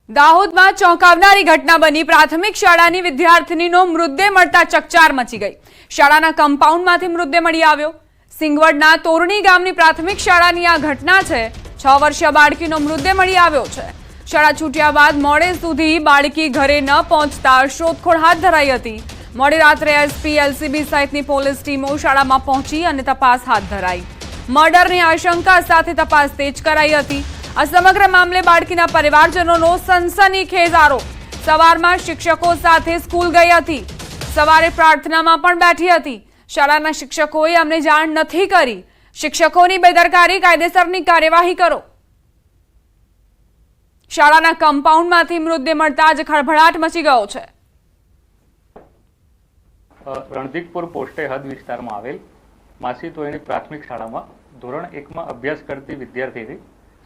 દાહોદમાં ચોંકાવનારી ઘટના બની। પ્રાથમિક શાળાની વિદ્યાર્થીનીનો મૃતદેહ મળતા ચકચાર મચી ગઈ। શાળાના કમ્પાઉન્ડમાંથી મૃતદેહ મળી આવ્યો। સિંગવડના તોરણી ગામની પ્રાથમિક શાળાની આ ઘટના છે। 6 વર્ષીય બાળકીનો મૃતદેહ મળી આવ્યો છે। શાળા છૂટ્યા બાદ મોડે સુધી બાળકી ઘરે ન પહોંચતા શોધખોળ હાથ ધરાઈ હતી। મોડી રાત્રે એસપી, એલસીબી સહિતની પોલીસ ટીમો શાળામાં પહોંચી અને તપાસ હાથ ધરાઈ। મર્ડરની આશંકા સાથે તપાસ તેજ કરાઈ હતી। આ સમગ્ર મામલે બાળકીના પરિવારજનોનો સનસનીખેજ આરોપ। સવારમાં શિક્ષકો સાથે સ્કૂલ ગઈ હતી, સવારે પ્રાર્થનામાં પણ બેઠી હતી। શાળાના શિક્ષકોએ અમને જાણ નથી કરી। શિક્ષકોની બેદરકારી, કાયદેસરની કાર્યવાહી કરો। શાળાના કમ્પાઉન્ડમાંથી મૃતદેહ મળતા જ ખળભળાટ મચી ગયો છે। રણજીતપુર પોસ્ટે હદ વિસ્તારમાં આવેલ માસી તોયણી પ્રાથમિક શાળામાં ધોરણ 1માં અભ્યાસ કરતી વિદ્યાર્થીની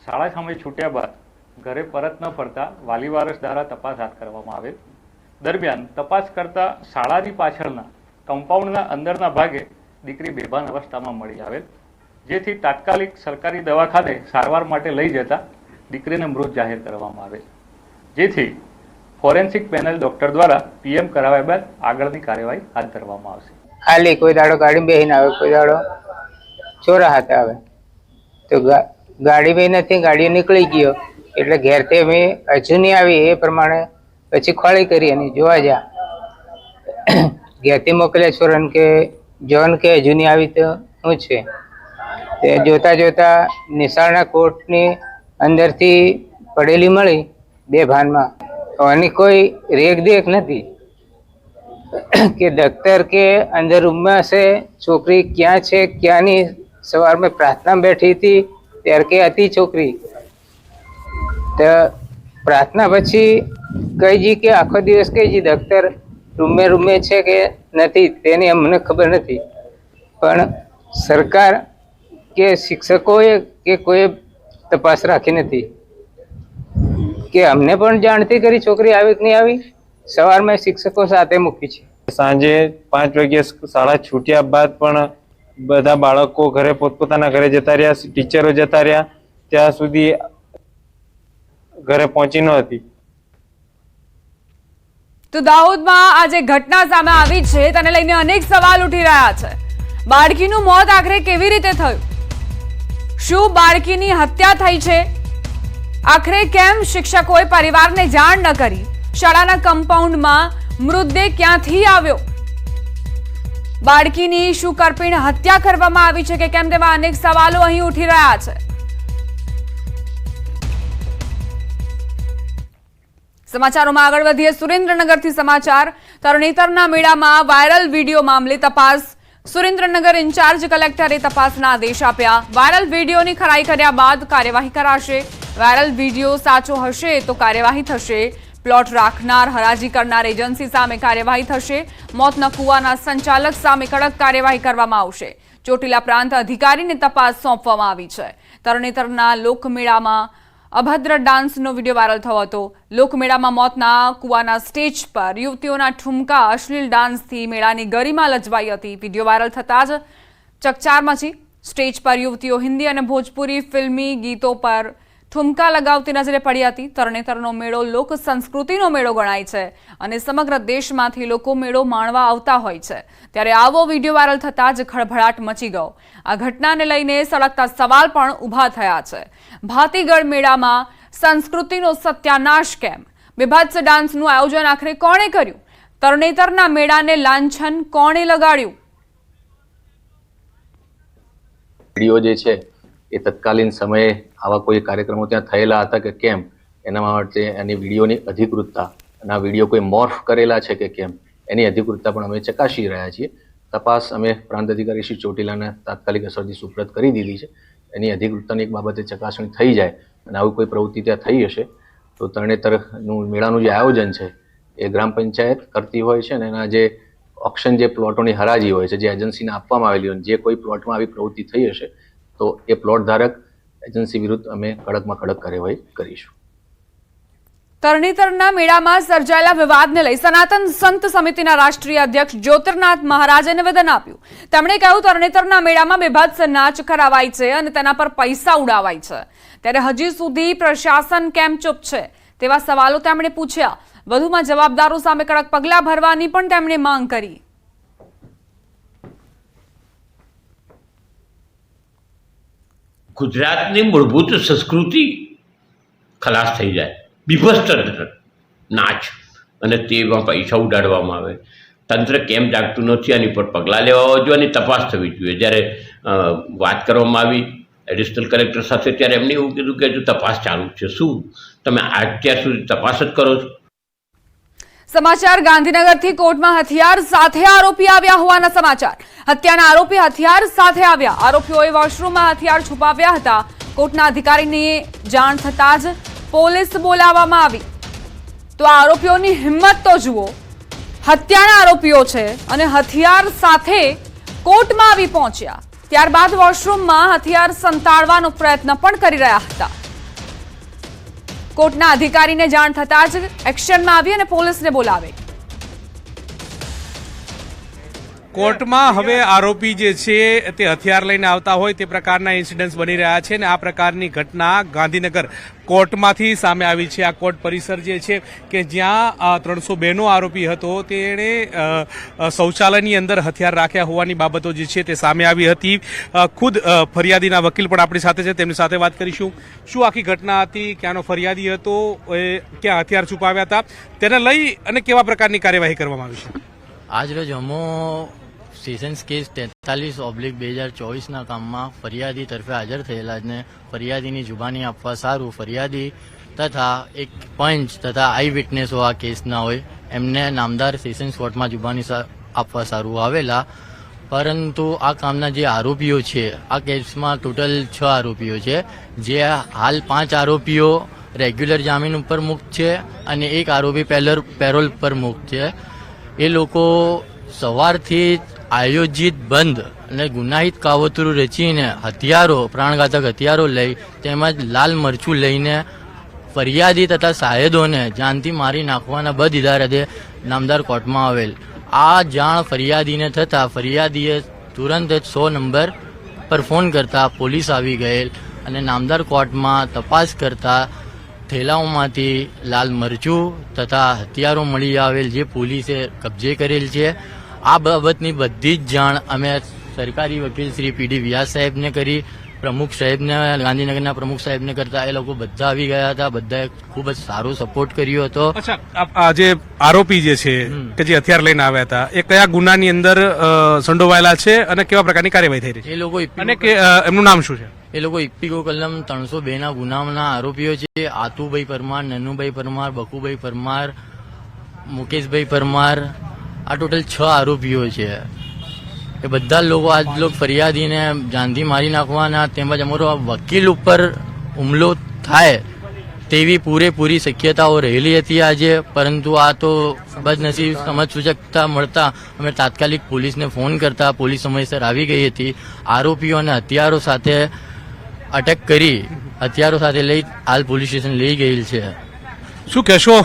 શાળા સામે છૂટ્યા બાદ ઘરે પરત ન ફરતા વાલી વારસ દ્વારા તપાસ હાથ કરવામાં આવેલ। દરમિયાન તપાસ કરતા શાળાની પાછળના કમ્પાઉન્ડના અંદરના ભાગે દીકરી બેભાન અવસ્થામાં મળી આવેલ, જેથી તાત્કાલિક સરકારી દવાખાને સારવાર માટે લઈ જતા દીકરીને મૃત જાહેર કરવામાં આવેલ, જેથી ફોરેન્સિક પેનલ ડોક્ટર દ્વારા પીએમ કરાવ્યા બાદ આગળની કાર્યવાહી હાથ ધરવામાં આવશે। ખાલી કોઈ દાડો ગાડી બેહીને આવે, કોઈ દાડો ચોરા હાથે આવે તો ગાડી બી નથી, ગાડીઓ નીકળી ગયો એટલે ઘેરથી અમે હજુ નહીં આવી એ પ્રમાણે પછી ખોળી કરી અને જોવા જ્યાં ઘેરથી મોકલ્યા છોરાને કે જોન કે હજુ નહીં આવી તો શું છે તે જોતા જોતા નિશાળના કોર્ટની અંદરથી પડેલી મળી બે ભાનમાં। આની કોઈ રેખદેખ નથી કે દફતર કે અંદર રૂમમાં હશે, છોકરી ક્યાં છે ક્યાં નહીં। સવારમાં પ્રાર્થના બેઠી હતી ત્યારે કે હતી છોકરી, તો પ્રાર્થના પછી કઈ જી કે આખો દિવસ કઈ જી દફતર રૂમે છે કે નથી તેની અમને ખબર નથી। પણ સરકાર કે શિક્ષકોએ કે કોઈ તપાસ રાખી નથી કે અમને પણ જાણતી કરી છોકરી આવી કે નહીં આવી। સવારમાં શિક્ષકો સાથે મૂકી છે। સાંજે 5 વાગ્યે શાળા છૂટ્યા બાદ પણ બધા બાળકો ઘરે પોતપોતાના ઘરે જતા રહ્યા, ટીચરો જતા રહ્યા, ત્યાં સુધી ઘરે પહોંચી ન હતી। તો દાહોદમાં આજે ઘટના સામે આવી છે તેને લઈને અનેક સવાલ ઉઠી રહ્યા છે। બાળકીનું મોત આખરે કેવી રીતે થયું? શું બાળકીની હત્યા થઈ છે? આખરે કેમ શિક્ષકોએ પરિવારને જાણ ન કરી? શાળાના કમ્પાઉન્ડમાં મૃતદેહ ક્યાંથી આવ્યો? બાળકીની શું કરપીણ હત્યા કરવામાં આવી છે કે કેમ તેવા અનેક સવાલો અહીં ઉઠી રહ્યા છે। સમાચારોમાં આગળ વધીએ। સુરેન્દ્રનગરથી સમાચાર। તરણેતરના મેળામાં વાયરલ વિડીયો મામલે તપાસ। સુરેન્દ્રનગર ઇન્ચાર્જ કલેક્ટરે તપાસના આદેશ આપ્યા। વાયરલ વિડીયોની ખરાઈ કર્યા બાદ કાર્યવાહી કરાશે। વાયરલ વિડીયો સાચો હશે તો કાર્યવાહી થશે। પ્લોટ રાખનાર, હરાજી કરનાર એજન્સી સામે કાર્યવાહી થશે। મોતના કુવાના સંચાલક સામે કડક કાર્યવાહી કરવામાં આવશે। ચોટીલા પ્રાંત અધિકારીને તપાસ સોંપવામાં આવી છે। તરણેતરના લોકમેળામાં અભદ્ર ડાન્સનો વિડીયો વાયરલ થયો હતો। લોકમેળામાં મોતના કુવાના સ્ટેજ પર યુવતીઓના ઠુમકા, અશ્લીલ ડાન્સથી મેળાની ગરિમા લજવાઈ હતી। વિડીયો વાયરલ થતાં જ ચકચાર મચી। સ્ટેજ પર યુવતીઓ હિન્દી અને ભોજપુરી ફિલ્મી ગીતો પર ઠુમકા લગાવતી નજરે પડી હતી। તરણેતરનો મેળો લોક સંસ્કૃતિનો મેળો ગણાય છે અને સમગ્ર દેશમાંથી લોકો મેળો માણવા આવતા હોય છે, ત્યારે આવો વિડીયો વાયરલ થતાં જ ખળભળાટ મચી ગયો। આ ઘટનાને લઈને સળગતા સવાલ પણ ઊભા થયા છે। ભાતીગઢ મેળામાં સંસ્કૃતિનો સત્યાનાશ કેમ? બીભત્સ ડાન્સનું આયોજન આખરે કોણે કર્યું? તરણેતરના મેળાને લાંછન કોણે લગાડ્યું? વિડીયો જે છે એ તત્કાલીન સમયે આવા કોઈ કાર્યક્રમો ત્યાં થયેલા હતા કે કેમ, એના માટે એની વિડીયોની અધિકૃતતા અને આ વિડીયો કોઈ મોર્ફ કરેલા છે કે કેમ એની અધિકૃતતા પણ અમે ચકાસી રહ્યા છીએ। તપાસ અમે પ્રાંત અધિકારી શ્રી ચોટીલાને તાત્કાલિક અસરથી સુપ્રત કરી દીધી છે। એની અધિકૃતતાની એક બાબતે ચકાસણી થઈ જાય અને આવી કોઈ પ્રવૃત્તિ ત્યાં થઈ હશે તો તરણેતરનું મેળાનું જે આયોજન છે એ ગ્રામ પંચાયત કરતી હોય છે અને એના જે ઓક્શન, જે પ્લોટોની હરાજી હોય છે, જે એજન્સીને આપવામાં આવેલી હોય, જે કોઈ પ્લોટમાં આવી પ્રવૃત્તિ થઈ હશે તો એ પ્લોટ ધારક એજન્સી વિરુદ્ધ અમે કડકમાં કડક કાર્યવાહી કરીશું। તરણેતરના મેળામાં સર્જાયેલા વિવાદને લઈ સનાતન સંત સમિતિના રાષ્ટ્રીય અધ્યક્ષ જ્યોતિર્નાથ મહારાજે નિવેદન આપ્યું। તેમણે કહ્યું, તરણેતરના મેળામાં બીભત્સ નાચ કરાવાય છે અને તેના પર પૈસા ઉડાવાય છે, ત્યારે હજી સુધી પ્રશાસન કેમ ચૂપ છે તેવા સવાલો તેમણે પૂછ્યા. વધુમાં જવાબદારો સામે કડક પગલાં ભરવાની પણ તેમણે માંગ કરી. ગુજરાતની મૂળભૂત સંસ્કૃતિ ખલાસ થઈ જાય, બીભત્સ નાચ અને તેમાં પૈસા ઉડાડવામાં આવે. તંત્ર કેમ જાગતું નથી, આની પર પગલાં લેવા જોઈએ અને તપાસ થવી જોઈએ. જ્યારે વાત કરવામાં આવી એડિશનલ કલેક્ટર સાથે, ત્યારે એમને એવું કીધું કે હજુ તપાસ ચાલુ છે. શું તમે અત્યાર સુધી તપાસ જ કરો છો? સમાચાર ગાંધીનગરથી. કોર્ટમાં હથિયાર સાથે આરોપી આવ્યા હોવાના સમાચાર. હત્યાના આરોપી હથિયાર સાથે આવ્યા. આરોપીઓએ વોશરૂમમાં હથિયાર છુપાવ્યા હતા. કોર્ટના અધિકારીની જાણ થતાં જ પોલીસ બોલાવવામાં આવી. તો આરોપીઓની હિંમત તો જુઓ. હત્યાના આરોપીઓ છે અને હથિયાર સાથે કોર્ટમાં આવી પહોંચ્યા. ત્યારબાદ વોશરૂમમાં હથિયાર સંતાડવાનો પ્રયત્ન પણ કરી રહ્યા હતા. કોર્ટના અધિકારીને જાણ થતાં જ એક્શનમાં આવી અને પોલીસને બોલાવી. કોર્ટમાં હવે આરોપી જે છે તે હથિયાર લઈને આવતા હોય તે પ્રકારના ઇન્સિડન્ટ્સ બની રહ્યા છે અને આ પ્રકારની ઘટના ગાંધીનગર કોર્ટમાંથી સામે આવી છે. આ કોર્ટ પરિસર જે છે કે જ્યાં 302 નો આરોપી હતો, તેણે શૌચાલયની અંદર હથિયાર રાખ્યા હોવાની બાબતો જે છે તે સામે આવી હતી. ખુદ ફરિયાદીના વકીલ પણ આપણી સાથે છે, તેમની સાથે વાત કરીશું. શું આખી ઘટના હતી, ક્યાંનો ફરિયાદી હતો, ક્યાં હથિયાર છુપાવ્યા હતા, તેને લઈ અને કેવા પ્રકારની કાર્યવાહી કરવામાં આવી છે? આજરોજ અમો સેશન્સ કેસ 43/2024ના કામમાં ફરિયાદી તરફે હાજર થયેલા ને ફરિયાદીની જુબાની આપવા સારું ફરિયાદી તથા એક પંચ તથા આઈ વિટનેસો આ કેસના હોય એમને નામદાર સેશન્સ કોર્ટમાં જુબાની આપવા સારું આવેલા. પરંતુ આ કામના જે આરોપીઓ છે, આ કેસમાં ટોટલ 6 આરોપીઓ છે, જે હાલ 5 આરોપીઓ રેગ્યુલર જામીન ઉપર મુક્ત છે અને એક આરોપી પેરોલ પર મુક્ત છે. એ લોકો સવારથી આયોજિત બંધ અને ગુનાહિત કાવતરું રચીને હથિયારો, પ્રાણઘાતક હથિયારો લઈ તેમજ લાલ મરચું લઈને ફરિયાદી તથા સાહેદોને જાનથી મારી નાખવાના બદ ઇરાદે નામદાર કોર્ટમાં આવેલ. આ જાણ ફરિયાદીને થતાં ફરિયાદીએ તુરંત જ 100 નંબર પર ફોન કરતા પોલીસ આવી ગયેલ અને નામદાર કોર્ટમાં તપાસ કરતા થેલાઓમાંથી લાલ મરચું તથા હથિયારો મળી આવેલ, જે પોલીસે કબજે કરેલ છે. આ બાબતની બધી જ જાણ અમે સરકારી વકીલ શ્રી પીડી વ્યાસ સાહેબને કરી, પ્રમુખ સાહેબને, ગાંધીનગરના પ્રમુખ સાહેબને કરતા. એ લોકો બધા આવી ગયા હતા, બધાએ ખૂબ જ સારો સપોર્ટ કર્યો હતો. અચ્છા, આ જે આરોપી જે છે કે જે હથિયાર લઈને આવ્યા હતા, એ કયા ગુનાની અંદર સંડોવાયેલા છે અને કેવા પ્રકારની કાર્યવાહી થઈ રહી છે? એ લોકો અને એમનું નામ શું છે? એ લોકો ઇપ્પિકો કલમ 302 ના ગુનાના આરોપીઓ છે. આતુભાઈ પરમાર, નનુભાઈ પરમાર, બકુભાઈ પરમાર, મુકેશભાઈ પરમાર, આ ટોટલ 6 આરોપીઓ છે. એ બધા લોકો આજ લોકો ફરિયાદીને જાનથી મારી નાખવાના તેમજ અમારો વકીલ ઉપર હુમલો થાય તેવી પૂરેપૂરી શક્યતાઓ રહેલી હતી આજે. પરંતુ આ તો બદનસીબ સમજ સૂચકતા મળતા અમે તાત્કાલિક પોલીસને ફોન કરતા પોલીસ સમયસર આવી ગઈ હતી. આરોપીઓને હથિયારો સાથે અટક કરી હથિયારો સાથે લઈ હાલ પોલીસ સ્ટેશન લઈ ગયેલ છે. શું કહેશો,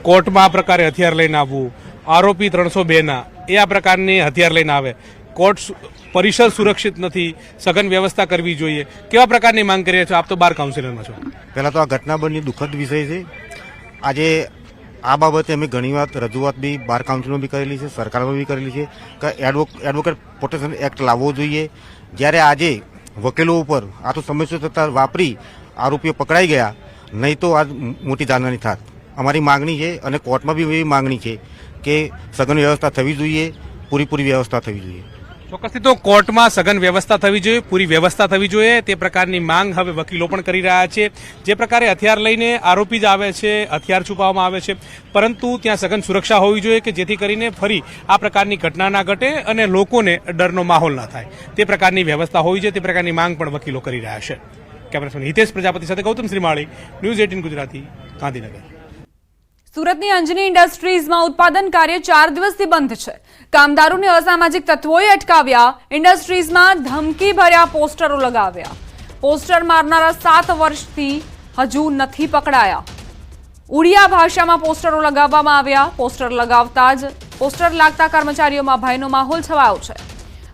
કોર્ટમાં આ પ્રકારે હથિયાર લઈને આવવું, આરોપી 302 ના એ આ પ્રકારની હથિયાર લઈને આવે, કોર્ટ પરિસર સુરક્ષિત નથી, સઘન વ્યવસ્થા કરવી જોઈએ, કેવા પ્રકારની માંગ કરી રહ્યા છો? આપ તો બાર કાઉન્સિલરમાં છો. પહેલાં તો આ ઘટના બની દુઃખદ વિષય છે. આજે આ બાબતે અમે ઘણી વાર રજૂઆત બી બાર કાઉન્સિલમાં બી કરેલી છે, સરકારમાં બી કરેલી છે કે એડવોકેટ પ્રોટેક્શન એક્ટ લાવવો જોઈએ. જ્યારે આજે વકીલો ઉપર આ તો સમસ્યા થતાં વાપરી આરોપીઓ પકડાઈ ગયા, નહીં તો આ મોટી જાનહાની થાત. અમારી માગણી છે અને કોર્ટમાં બી એવી માગણી છે કે સઘન વ્યવસ્થા થવી જોઈએ, પૂરી વ્યવસ્થા થવી જોઈએ. ચોક્કસથી તો કોર્ટમાં સઘન વ્યવસ્થા થવી જોઈએ, પૂરી વ્યવસ્થા થવી જોઈએ, તે પ્રકારની માંગ હવે વકીલો પણ કરી રહ્યા છે. જે પ્રકારે હથિયાર લઈને આરોપી જ આવે છે, હથિયાર છુપાવવામાં આવે છે, પરંતુ ત્યાં સઘન સુરક્ષા હોવી જોઈએ કે જેથી કરીને ફરી આ પ્રકારની ઘટના ના ઘટે અને લોકોને ડરનો માહોલ ના થાય. તે પ્રકારની વ્યવસ્થા હોવી જોઈએ, તે પ્રકારની માંગ પણ વકીલો કરી રહ્યા છે. કેમેરામેન હિતેશ પ્રજાપતિ સાથે ગૌતમ શ્રીમાળી, ન્યૂઝ 18 ગુજરાતી, ગાંધીનગર. સુરતની અંજની ઇન્ડસ્ટ્રીઝમાં ઉત્પાદન કાર્ય 4 દિવસથી બંધ છે. કામદારોને અસામાજિક તત્વોએ અટકાવ્યા. ઇન્ડસ્ટ્રીઝમાં ધમકી ભર્યા પોસ્ટરો લગાવ્યા. પોસ્ટર મારનારા 7 વર્ષથી હજુ નથી પકડાયા. ઉડિયા ભાષામાં પોસ્ટરો લગાવવામાં આવ્યા. પોસ્ટર લાગતા કર્મચારીઓમાં ભયનો માહોલ છવાયો છે.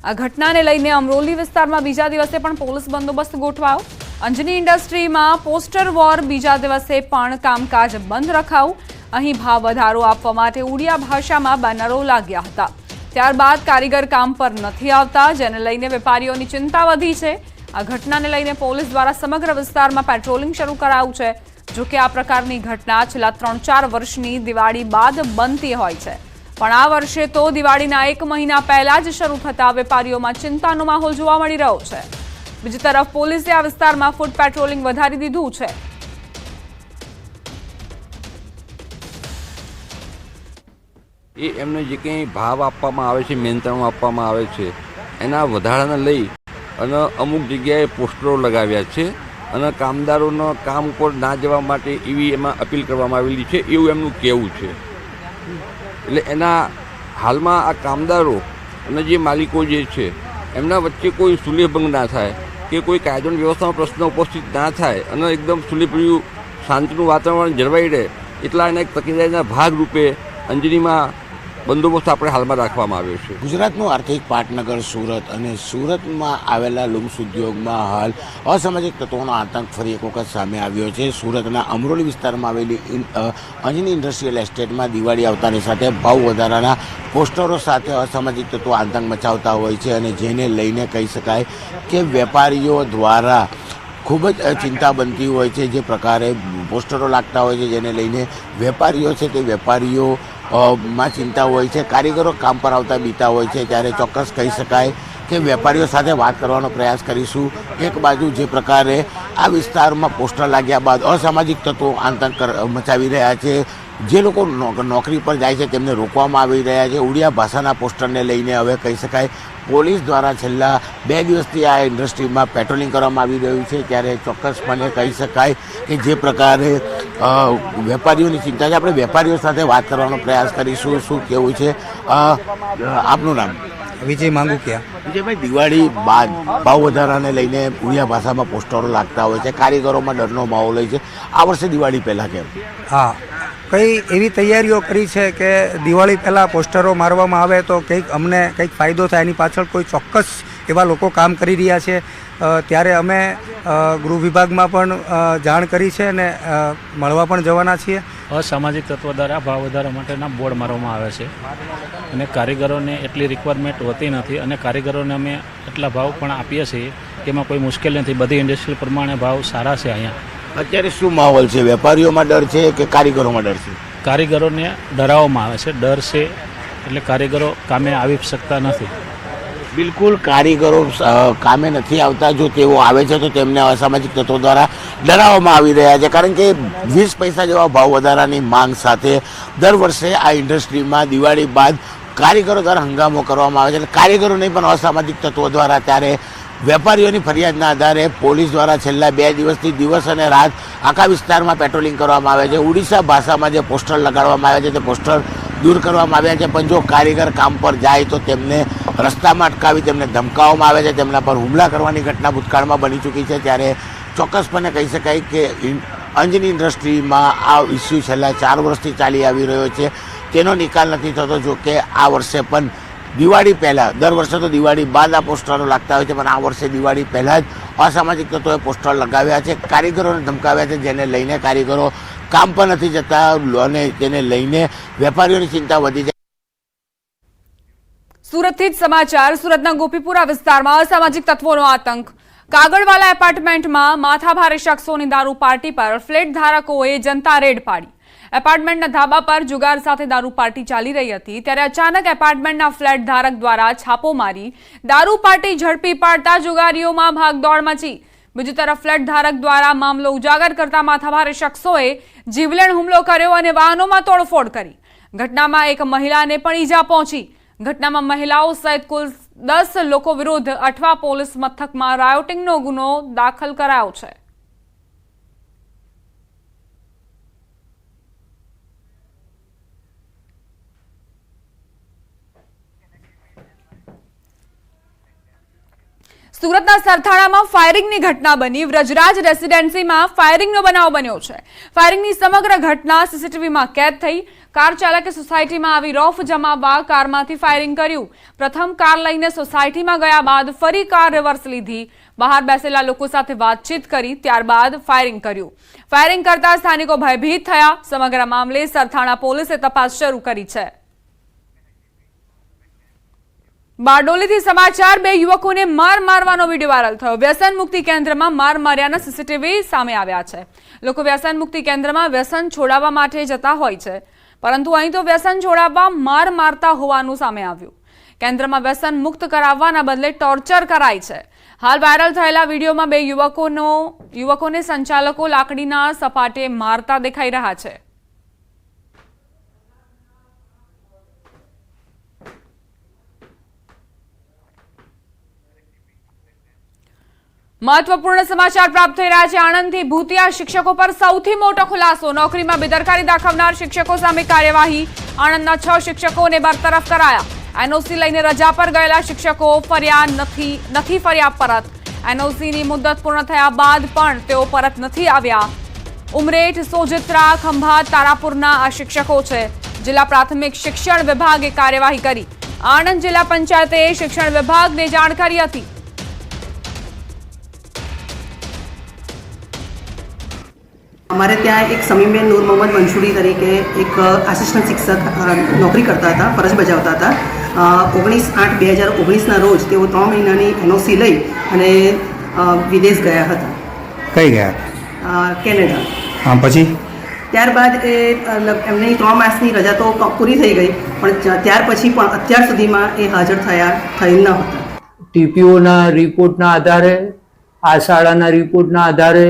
આ ઘટનાને લઈને અમરોલી વિસ્તારમાં બીજા દિવસે પણ પોલીસ બંદોબસ્ત ગોઠવાયો. અંજની ઇન્ડસ્ટ્રીમાં પોસ્ટર વોર બીજા દિવસે પણ કામકાજ બંધ રખાયું. અહીં ભાવ વધારો આપવા માટે ઉડિયા ભાષામાં બેનરો લાગ્યા હતા. ત્યારબાદ કારીગર કામ પર નથી આવતા, જેને લઈને વેપારીઓની ચિંતા વધી છે. આ ઘટનાને લઈને પોલીસ દ્વારા સમગ્ર વિસ્તારમાં પેટ્રોલિંગ શરૂ કરાયું છે. જોકે આ પ્રકારની ઘટના છેલ્લા 3-4 વર્ષની દિવાળી બાદ બનતી હોય છે, પણ આ વર્ષે તો દિવાળીના 1 મહિના પહેલા જ શરૂ થતા વેપારીઓમાં ચિંતાનો માહોલ જોવા મળી રહ્યો છે. બીજી તરફ પોલીસે આ વિસ્તારમાં ફૂટ પેટ્રોલિંગ વધારી દીધું છે. એ એમને જે કંઈ ભાવ આપવામાં આવે છે, મહેનતાણું આપવામાં આવે છે, એના વધારાને લઈ અને અમુક જગ્યાએ પોસ્ટરો લગાવ્યા છે અને કામદારોનો કામ ઉપર ના જવા માટે એવી એમાં અપીલ કરવામાં આવેલી છે, એવું એમનું કહેવું છે. એટલે એના હાલમાં આ કામદારો અને જે માલિકો જે છે એમના વચ્ચે કોઈ સુલેહભંગ ના થાય કે કોઈ કાયદો વ્યવસ્થાનો પ્રશ્ન ઉપસ્થિત ના થાય અને એકદમ સુલેહભર્યું શાંતિનું વાતાવરણ જળવાઈ રહે એટલા એના એક તકેદારીના ભાગરૂપે અંજનીમાં બંદોબસ્ત આપણે હાલમાં રાખવામાં આવ્યો છે. ગુજરાતનું આર્થિક પાટનગર સુરત અને સુરતમાં આવેલા લુમ્સ ઉદ્યોગમાં હાલ અસામાજિક તત્વોનો આતંક ફરી એક વખત સામે આવ્યો છે. સુરતના અમરોલી વિસ્તારમાં આવેલી અંજની ઇન્ડસ્ટ્રીયલ એસ્ટેટમાં દિવાળી આવતાની સાથે ભાવ વધારાના પોસ્ટરો સાથે અસામાજિક તત્વો આતંક મચાવતા હોય છે અને જેને લઈને કહી શકાય કે વેપારીઓ દ્વારા ખૂબ જ ચિંતા બનતી હોય છે. જે પ્રકારે પોસ્ટરો લાગતા હોય છે જેને લઈને વેપારીઓ છે તે વેપારીઓ માં ચિંતા હોય છે, કારીગરો કામ પર આવતા બીતા હોય છે. ત્યારે ચોક્કસ કહી શકાય કે વેપારીઓ સાથે વાત કરવાનો પ્રયાસ કરીશું. એક બાજુ જે પ્રકારે આ વિસ્તારમાં પોસ્ટર લાગ્યા બાદ અસામાજિક તત્વો આતંક મચાવી રહ્યા છે, જે લોકો નોકરી પર જાય છે તેમને રોકવામાં આવી રહ્યા છે. ઉડિયા ભાષાના પોસ્ટરને લઈને હવે કહી શકાય પોલીસ દ્વારા છેલ્લા 2 દિવસથી આ ઇન્ડસ્ટ્રીમાં પેટ્રોલિંગ કરવામાં આવી રહ્યું છે. ત્યારે ચોક્કસપણે કહી શકાય કે જે પ્રકારે વેપારીઓની ચિંતા છે, આપણે વેપારીઓ સાથે વાત કરવાનો પ્રયાસ કરીશું. શું કેવું છે આપનું નામ? વિજય માંગુકિયા. વિજયભાઈ, દિવાળી બાદ ભાવ વધારાને લઈને ઉડિયા ભાષામાં પોસ્ટરો લાગતા હોય છે, કારીગરોમાં ડરનો માહોલ હોય છે. આ વર્ષે દિવાળી પહેલાં કેમ? હા, કઈ એવી તૈયારીઓ કરી છે કે દિવાળી પહેલાં પોસ્ટરો મારવામાં આવે તો કંઈક અમને કંઈક ફાયદો થાય, એની પાછળ કોઈ ચોક્કસ એવા લોકો કામ કરી રહ્યા છે. ત્યારે અમે ગૃહ વિભાગમાં પણ જાણ કરી છે અને મળવા પણ જવાના છીએ. અસામાજિક તત્વો દ્વારા ભાવ વધારા માટેના બોર્ડ મારવામાં આવે છે અને કારીગરોને એટલી રિક્વાયરમેન્ટ હોતી નથી અને કારીગરોને અમે એટલા ભાવ પણ આપીએ છીએ કે એમાં કોઈ મુશ્કેલ નથી. બધી ઇન્ડસ્ટ્રી પ્રમાણે ભાવ સારા છે અહીંયા. અત્યારે શું માહોલ છે? વેપારીઓમાં ડર છે કે કારીગરોમાં ડર છે? કારીગરોને ડરાવવામાં આવે છે. ડર છે એટલે કારીગરો કામે આવી શકતા નથી. બિલકુલ, કારીગરો કામે નથી આવતા. જો તેઓ આવે છે તો તેમને અસામાજિક તત્વો દ્વારા ડરાવવામાં આવી રહ્યા છે, કારણ કે 20 પૈસા જેવા ભાવ વધારાની માંગ સાથે દર વર્ષે આ ઇન્ડસ્ટ્રીમાં દિવાળી બાદ કારીગરો દ્વારા હંગામો કરવામાં આવે છે. એટલે કારીગરો નહીં પણ અસામાજિક તત્વો દ્વારા. ત્યારે વેપારીઓની ફરિયાદના આધારે પોલીસ દ્વારા છેલ્લા 2 દિવસથી દિવસ અને રાત આખા વિસ્તારમાં પેટ્રોલિંગ કરવામાં આવે છે. ઉડીસા ભાષામાં જે પોસ્ટર લગાડવામાં આવે છે તે પોસ્ટર દૂર કરવામાં આવ્યા છે, પણ જો કારીગર કામ પર જાય તો તેમને રસ્તામાં અટકાવી તેમને ધમકાવવામાં આવે છે, તેમના પર હુમલા કરવાની ઘટના ભૂતકાળમાં બની ચૂકી છે. ત્યારે ચોક્કસપણે કહી શકાય કે અંજની ઇન્ડસ્ટ્રીમાં આ ઇસ્યુ છેલ્લા 4 વર્ષથી ચાલી આવી રહ્યો છે, તેનો નિકાલ નથી થતો. જો કે આ વર્ષે પણ દિવાળી પહેલાં, દર વર્ષે તો દિવાળી બાદ આ પોસ્ટરો લાગતા હોય છે, પણ આ વર્ષે દિવાળી પહેલાં જ અસામાજિક તત્વોએ પોસ્ટર લગાવ્યા છે, કારીગરોને ધમકાવ્યા છે, જેને લઈને કારીગરો કામ પર નથી જતા અને તેને લઈને વેપારીઓની ચિંતા વધી છે. સુરતથી જ સમાચાર. સુરતના ગોપીપુરા વિસ્તારમાં અસામાજિક તત્વોનો આતંક. કાગળવાલા એપાર્ટમેન્ટમાં માથાભારે શખ્સોની દારૂ પાર્ટી પર ફ્લેટ ધારકોએ જનતા રેડ પાડી. એપાર્ટમેન્ટના ધાબા પર જુગાર સાથે દારૂ પાર્ટી ચાલી રહી હતી, ત્યારે અચાનક એપાર્ટમેન્ટના ફ્લેટ ધારક દ્વારા છાપો મારી દારૂ પાર્ટી ઝડપી પાડતા જુગારીઓમાં ભાગદોડ મચી. બીજી તરફ ફ્લેટ ધારક દ્વારા મામલો ઉજાગર કરતા માથાભારે શખ્સોએ જીવલેણ હુમલો કર્યો અને વાહનોમાં તોડફોડ કરી. ઘટનામાં એક મહિલાને પણ ઈજા પહોંચી. ઘટનામાં મહિલાઓ સહિત કુલ 10 લોકો વિરુદ્ધ અઠવા પોલીસ મથકમાં રાયોટિંગનો ગુનો દાખલ કરાયો છે. સુરતના સરથાણામાં ફાયરિંગની ઘટના બની. વ્રજરાજ રેસિડેન્સીમાં ફાયરિંગનો બનાવ બન્યો છે. ફાયરિંગની સમગ્ર ઘટના સીસીટીવીમાં કેદ થઈ. કાર ચાલકે સોસાયટીમાં આવી રોફ જમાવવા કારમાંથી ફાયરિંગ કર્યું. પ્રથમ કાર લઈને સોસાયટીમાં ગયા બાદ ફરી કાર રિવર્સ લીધી. બહાર બેસેલા લોકો સાથે વાતચીત કરી, ત્યારબાદ ફાયરિંગ કર્યું. ફાયરિંગ કરતા સ્થાનિકો ભયભીત થયા. સમગ્ર મામલે સરથાણા પોલીસે તપાસ શરૂ કરી છે. બારડોલીથી સમાચાર. 2 યુવકોને માર મારવાનો વિડીયો વાયરલ થયો. વ્યસન મુક્તિ કેન્દ્રમાં માર માર્યાના સીસીટીવી સામે આવ્યા છે. લોકો વ્યસન મુક્તિ કેન્દ્રમાં વ્યસન છોડાવવા માટે જતા હોય છે, પરંતુ અહીં તો વ્યસન છોડાવવા માર મારતા હોવાનું સામે આવ્યું. કેન્દ્રમાં વ્યસન મુક્ત કરાવવાના બદલે ટોર્ચર કરાય છે. હાલ વાયરલ થયેલા વિડીયોમાં 2 યુવકોને સંચાલકો લાકડીના સપાટે મારતા દેખાઈ રહ્યા છે. મહત્વપૂર્ણ સમાચાર પ્રાપ્ત થઈ રહ્યા છે. આણંદથી ભૂતિયા શિક્ષકો પર સૌથી મોટો ખુલાસો. નોકરીમાં બેદરકારી દાખવનાર શિક્ષકો સામે કાર્યવાહી. આણંદના 6 શિક્ષકોને બરતરફ કરાયા. એનઓસી લઈને રજા પર ગયેલા શિક્ષકો નથી ફર્યા પરત. એનઓસીની મુદત પૂર્ણ થયા બાદ પણ તેઓ પરત નથી આવ્યા. ઉમરેઠ, સોજિત્રા, ખંભાત, તારાપુરના આ શિક્ષકો છે. જિલ્લા પ્રાથમિક શિક્ષણ વિભાગે કાર્યવાહી કરી. આણંદ જિલ્લા પંચાયતે શિક્ષણ વિભાગને જાણ કરી હતી. हमारे ત્યાં એક સમીમબેન નૂર મોહમ્મદ મંશૂરી તરીકે એક આસિસ્ટન્ટ શિક્ષક નોકરી કરતા હતા, ફરજ બજાવતા હતા. 19/8/2019ના રોજ તેઓ 3 મહિનાની એનઓસી લઈ અને વિદેશ ગયા હતા. કઈ ગયા? કેનેડા. હા, પછી ત્યારબાદ એમની 3 માસની રજા તો પૂરી થઈ ગઈ, પણ ત્યાર પછી પણ અત્યાર સુધીમાં એ હાજર થયેલ ન હતા. ટીપીઓના રિપોર્ટના આધારે, આ શાળાના રિપોર્ટના આધારે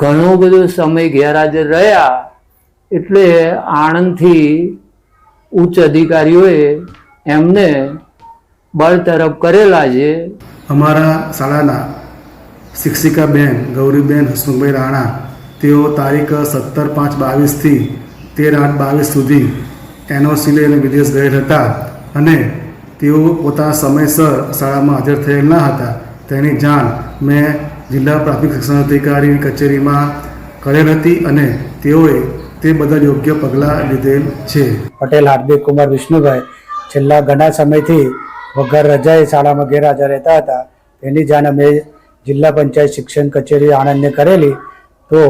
ઘણો બધો સમય ગેરહાજર રહ્યા, એટલે આણંદથી ઉચ્ચ અધિકારીઓએ એમને બરતરફ કરેલા છે. અમારા શાળાના શિક્ષિકા બેન ગૌરીબેન હસમુખભાઈ રાણા, તેઓ તારીખ 17/5/22થી 13/8/22 સુધી એનઓસી લઈને વિદેશ ગયેલ હતા અને તેઓ પોતાના સમયસર શાળામાં હાજર થયેલ ન હતા. તેની જાણ મેં જિલ્લા પ્રાથમિક શિક્ષણ અધિકારીની કચેરીમાં કરેલ હતી અને તેઓએ તે બધા યોગ્ય પગલાં લીધેલ છે. પટેલ હાર્દિક કુમાર વિષ્ણુભાઈ છેલ્લા ઘણા સમયથી વગર રજાએ શાળામાં ગેરહાજર રહેતા હતા. તેની જાણ અમે જિલ્લા પંચાયત શિક્ષણ કચેરી આણંદને કરેલી, તો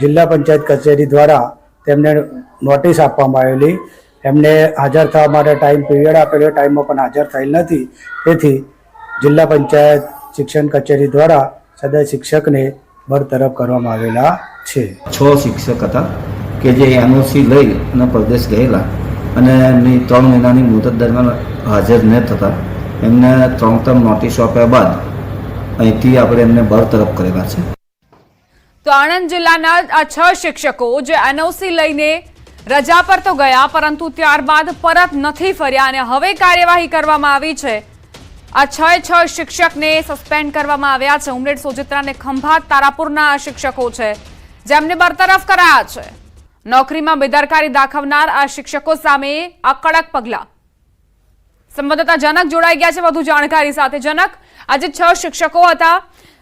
જિલ્લા પંચાયત કચેરી દ્વારા તેમને નોટિસ આપવામાં આવેલી. એમને હાજર થવા માટે ટાઈમ પીરિયડ આપેલો, ટાઈમમાં પણ હાજર થયેલ નથી. તેથી જિલ્લા પંચાયત શિક્ષણ કચેરી દ્વારા સદર શિક્ષકને બરતરફ કરવામાં આવેલા છે. 6 શિક્ષક હતા કે જે એનઓસી લઈ અને પરદેશ ગયેલા અને એમની 3 મહિનાની મુદત દરમિયાન હાજર ન થતા એમને 3 નોટિસો આપ્યા બાદ અહીંથી આપણે એમને બરતરફ કરેલા છે. તો આણંદ જિલ્લાના આ 6 શિક્ષકો જે એનઓસી લઈને રજા પર તો ગયા, પરંતુ ત્યારબાદ પરત નથી ફર્યા અને હવે કાર્યવાહી કરવામાં આવી છે. આ 6 શિક્ષકને સસ્પેન્ડ કરવામાં આવ્યા છે. ઉમરેઠ, સોજિત્રા અને ખંભાત, તારાપુરના શિક્ષકો છે જેમને બરતરફ કરાયા છે. નોકરીમાં બેદરકારી દાખવનાર આ શિક્ષકો સામે આ કડક પગલાં. સંવાદદાતા જનક જોડાઈ ગયા છે વધુ જાણકારી સાથે. જનક, આજે 6 શિક્ષકો હતા,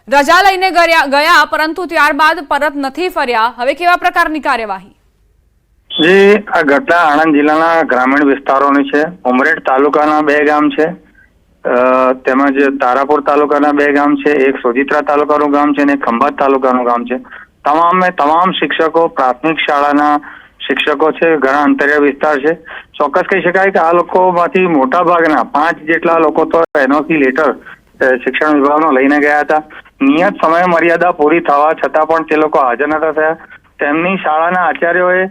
રજા લઈને ગયા પરંતુ ત્યારબાદ પરત નથી ફર્યા. હવે કેવા પ્રકારની કાર્યવાહી? આ ઘટના આણંદ જિલ્લાના ગ્રામીણ વિસ્તારોની છે. ઉમરેઠ તાલુકાના 2 ગામ છે, તેમજ તારાપુર તાલુકાના 2 ગામ છે, એક સોજિત્રા તાલુકાનું ગામ છે અને એક ખંભાત તાલુકાનું ગામ છે. તમામ શિક્ષકો પ્રાથમિક શાળાના શિક્ષકો છે. ઘણા અંતરિયાળ વિસ્તાર છે. ચોક્કસ કહી શકાય કે આ લોકોમાંથી મોટા ભાગના 5 જેટલા લોકો તો એનઓસી લેટર શિક્ષણ વિભાગનો લઈને ગયા હતા. નિયત સમય મર્યાદા પૂરી થવા છતાં પણ તે લોકો હાજર નતા થયા. તેમની શાળાના આચાર્યોએ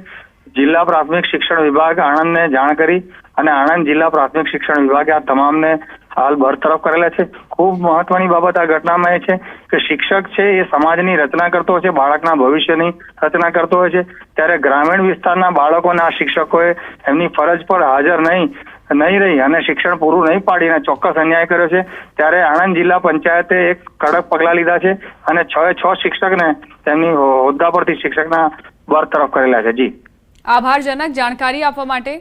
જિલ્લા પ્રાથમિક શિક્ષણ વિભાગ આણંદને જાણ કરી અને આણંદ જિલ્લા પ્રાથમિક શિક્ષણ વિભાગે આ તમામને હાલ બરતરફ કરેલા છે. ખૂબ મહત્વની બાબત આ ઘટનામાં એ છે કે શિક્ષક છે એ સમાજની રચના કરતો હોય છે, બાળકના ભવિષ્યની રચના કરતો હોય છે. ત્યારે ગ્રામીણ વિસ્તારના બાળકોના શિક્ષકોએ એમની ફરજ પર હાજર નહીં રહી અને શિક્ષણ પૂરું નહીં પાડીને ચોક્કસ અન્યાય કર્યો છે. ત્યારે આણંદ જિલ્લા પંચાયતે એક કડક પગલાં લીધા છે અને 6 શિક્ષકને તેમની હોદ્દા પરથી શિક્ષકના બરતરફ કરેલા છે. જી આભાર જનક, જાણકારી આપવા માટે.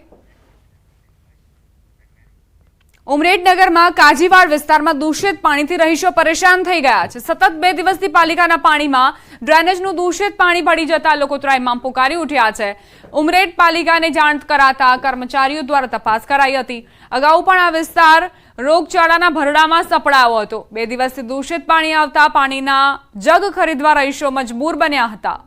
ઉમરેઠનગરમાં કાજીવાડ વિસ્તારમાં દૂષિત પાણીથી રહીશો પરેશાન થઈ ગયા છે. સતત 2 દિવસથી પાલિકાના પાણીમાં ડ્રેનેજનું દૂષિત પાણી ભળી જતા લોકો ત્રાહિમામ પુકારી ઉઠ્યા છે. ઉમરેઠ પાલિકાને જાણ કરાતા કર્મચારીઓ દ્વારા તપાસ કરાઈ હતી. અગાઉ પણ આ વિસ્તાર રોગચાળાના ભરડામાં સપડાયો હતો. 2 દિવસથી દૂષિત પાણી આવતા પાણીના જગ ખરીદવા રહીશો મજબૂર બન્યા હતા.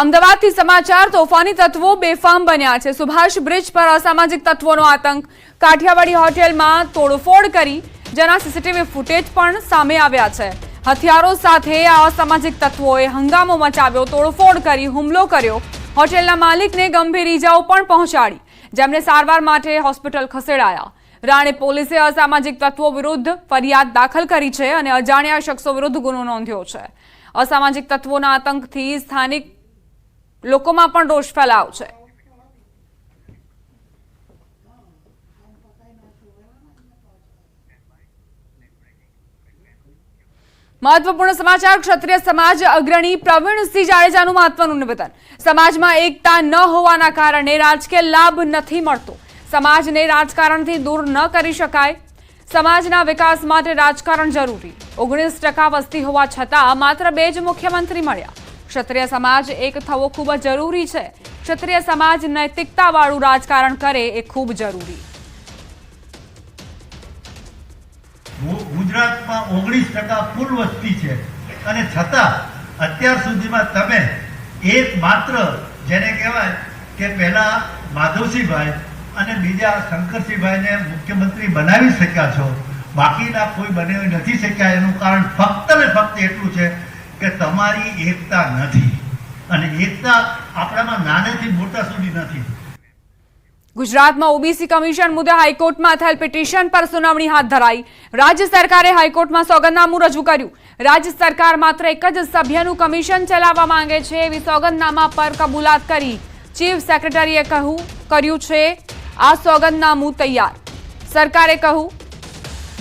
અમદાવાદથી સમાચાર. તોફાની તત્વો બેફામ બન્યા છે. સુભાષ બ્રિજ પર અસામાજિક તત્વોનો આતંક. કાઠિયાવાડી હોટેલમાં તોડફોડ કરી, જેના સીસીટીવી ફૂટેજ પણ સામે આવ્યા છે. હથિયારો સાથે આ અસામાજિક તત્વોએ હંગામો મચાવ્યો, તોડફોડ કરી હુમલો કર્યો. હોટેલના માલિકને ગંભીર ઈજાઓ પણ પહોંચાડી, જેમને સારવાર માટે હોસ્પિટલ ખસેડાયા. રાણે પોલીસે અસામાજિક તત્વો વિરુદ્ધ ફરિયાદ દાખલ કરી છે અને અજાણ્યા શખ્સો વિરુદ્ધ ગુનો નોંધ્યો છે. અસામાજિક તત્વોના આતંકથી સ્થાનિક લોકોમાં પણ રોષ ફેલાયો છે. મહત્વપૂર્ણ સમાચાર. ક્ષત્રિય સમાજ અગ્રણી પ્રવીણસિંહ જાડેજાનું મહત્વનું નિવેદન. સમાજમાં એકતા ન હોવાના કારણે રાજકીય લાભ નથી મળતો. સમાજને રાજકારણથી દૂર ન કરી શકાય. સમાજના વિકાસ માટે રાજકારણ જરૂરી. 19% વસ્તી હોવા છતાં માત્ર 2 જ મુખ્યમંત્રી મળ્યા. ક્ષત્રિય સમાજ એક થવો ખૂબ જ જરૂરી છે. ક્ષત્રિય સમાજ નૈતિકતાવાળું રાજકારણ કરે એ ખૂબ જરૂરી. ગુજરાતમાં 19% કુલ વસ્તી છે અને છતાં અત્યાર સુધીમાં તમે એકમાત્ર જેને કહેવાય કે પહેલા માધવસિંહભાઈ અને બીજા શંકરસિંહભાઈને મુખ્યમંત્રી બનાવી શક્યા છો, બાકીના કોઈ બનાવી નથી શક્યા. એનું કારણ ફક્ત ને ફક્ત એટલું છે કે તમારી એકતા નથી, અને એકતા આપણામાં નાનેથી મોટા સુધી નથી. ગુજરાતમાં ઓબીસી કમિશન મુદ્દે હાઈકોર્ટમાં થયેલ પિટિશન પર સુનાવણી હાથ ધરાઈ. રાજ્ય સરકારે હાઈકોર્ટમાં સોગંદનામું રજૂ કર્યું. રાજ્ય સરકાર માત્ર એક જ સભ્યનું કમિશન ચલાવવા માંગે છે એવી સોગંદનામા પર કબૂલાત કરી. ચીફ સેક્રેટરીએ કર્યું છે આ સોગંદનામું તૈયાર. સરકારે કહ્યું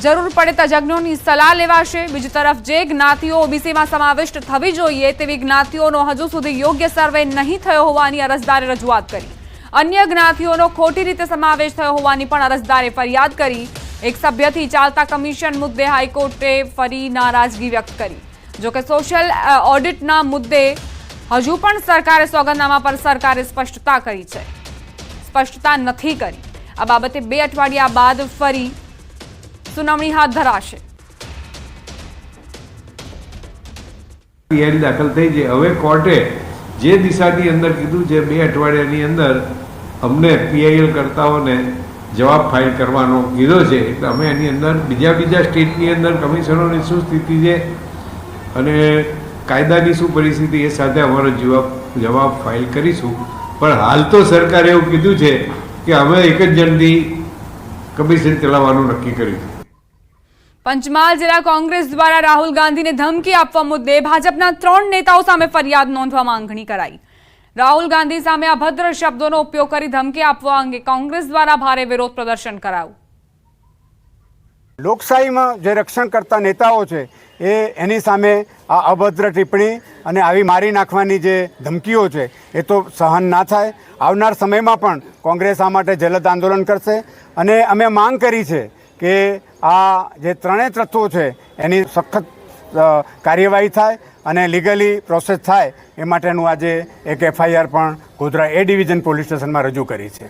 જરૂર પડે તજજ્ઞોની સલાહ લેવાશે. બીજી તરફ જે જ્ઞાતિઓ ઓબીસીમાં સમાવિષ્ટ થવી જોઈએ તેવી જ્ઞાતિઓનો હજુ સુધી યોગ્ય સર્વે નહીં થયો હોવાની અરજદારે રજૂઆત કરી. અન્ય જ્ઞાતિઓનો ખોટી રીતે સમાવેશ થયો હોવાની પણ અરજદારે ફરિયાદ કરી. એક સભ્યથી ચાલતા કમિશન મુદ્દે હાઈકોર્ટે ફરી નારાજગી વ્યક્ત કરી. જોકે સોશિયલ ઓડિટના મુદ્દે હજુ પણ સરકારે સોગંદનામા પર સરકારે સ્પષ્ટતા કરી છે, સ્પષ્ટતા નથી કરી. આ બાબતે 2 અઠવાડિયા બાદ ફરી સુનાવણી હાથ ધરાશે. પીઆઈડી દાખલ થઈ છે. હવે કોર્ટે જે દિશાની અંદર કીધું છે 2 અઠવાડિયાની અંદર અમને પીઆઈએલ કરતાઓને જવાબ ફાઇલ કરવાનો કીધો છે, એટલે અમે એની અંદર બીજા સ્ટેટની અંદર કમિશનરોની શું સ્થિતિ છે અને કાયદાની શું પરિસ્થિતિ એ સાથે અમારો જવાબ ફાઇલ કરીશું. પણ હાલ તો સરકારે એવું કીધું છે કે અમે એક જ જણથી કમિશન ચલાવવાનું નક્કી કર્યું. પંચમહાલ જિલ્લા કોંગ્રેસ દ્વારા રાહુલ ગાંધીને ધમકી આપવા મુદ્દે ભાજપના 3 નેતાઓ સામે ફરિયાદ નોંધવા માંગણી કરાઈ. રાહુલ ગાંધી સામે અભદ્ર શબ્દોનો ઉપયોગ કરી ધમકી આપવા અંગે કોંગ્રેસ દ્વારા ભારે વિરોધ પ્રદર્શન કરાયું. લોકશાહીમાં જે રક્ષણ કરતા નેતાઓ છે એની સામે આ અભદ્ર ટિપ્પણી અને આવી મારી નાખવાની જે ધમકીઓ છે એ તો સહન ના થાય. આવનાર સમયમાં પણ કોંગ્રેસ આ માટે જલદ આંદોલન કરશે અને અમે માંગ કરી છે કે આ જે 3 તત્વો છે એની સખત કાર્યવાહી થાય અને લીગલી પ્રોસેસ થાય એ માટેનું આજે એક FIR પણ ગોધરા A ડિવિઝન પોલીસ સ્ટેશનમાં રજૂ કરી છે.